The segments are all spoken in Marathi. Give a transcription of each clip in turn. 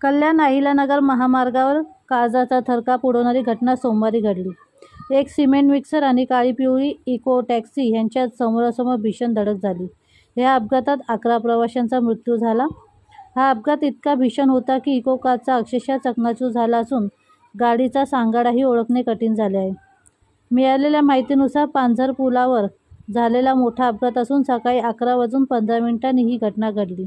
कल्याण अहिल्यानगर महामार्गावर काळजाचा थरकाप उडवणारी घटना सोमवारी घडली. एक सिमेंट मिक्सर आणि काळी पिवळी इको टॅक्सी यांच्यात समोरासमोर भीषण धडक झाली. या अपघातात 11 प्रवाशांचा मृत्यू झाला. हा अपघात इतका भीषण होता की इको कारचा अक्षरशः चकनाचूर झाला असून गाडीचा सांगाडाही ओळखणे कठीण झाले आहे. मिळालेल्या माहितीनुसार पांझर पुलावर झालेला मोठा अपघात असून सकाळी 11:15 ही घटना घडली.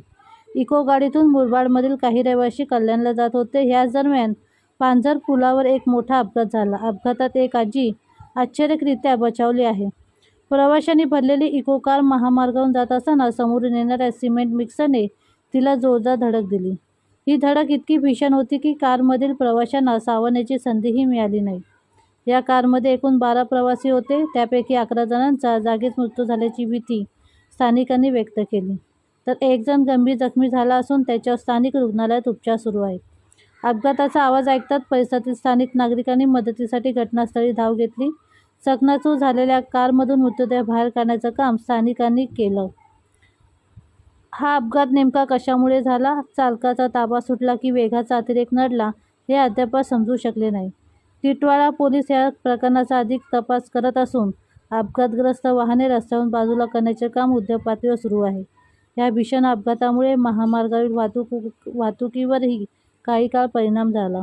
इको गाडीतून मुरबाडमधील काही रहिवासी कल्याणला जात होते. ह्याच दरम्यान पांझर पुलावर एक मोठा अपघात झाला. अपघातात एक आजी आश्चर्यकरित्या बचावली आहे. प्रवाशांनी भरलेली इको कार महामार्गावरून जात असताना समोरून येणाऱ्या सिमेंट मिक्सरने तिला जोरदार धडक दिली. ही धडक इतकी भीषण होती की कारमधील प्रवाशांना सावरण्याची संधीही मिळाली नाही. या कारमध्ये एकूण 12 प्रवासी होते. त्यापैकी 11 जणांचा जागीच मृत्यू झाल्याची भीती स्थानिकांनी व्यक्त केली. तर एक जण गंभीर जखमी झाला असून त्याच्यावर स्थानिक रुग्णालयात उपचार सुरू आहेत. अपघाताचा आवाज ऐकताच परिसरातील स्थानिक नागरिकांनी मदतीसाठी घटनास्थळी धाव घेतली. चकनाचूर झालेल्या कारमधून मृतदेह बाहेर काढण्याचं काम स्थानिकांनी केलं. हा अपघात नेमका कशामुळे झाला, चालकाचा ताबा सुटला की वेगाचा अतिरेक नडला, हे अद्याप समजू शकले नाही. टिटवाळा पोलीस या प्रकरणाचा अधिक तपास करत असून अपघातग्रस्त वाहने रस्त्यावरून बाजूला करण्याचे काम युद्धपातळीवर सुरू आहे. या भीषण अपघातामुळे महामार्गावरील वाहतुकीवरही काही काळ परिणाम झाला.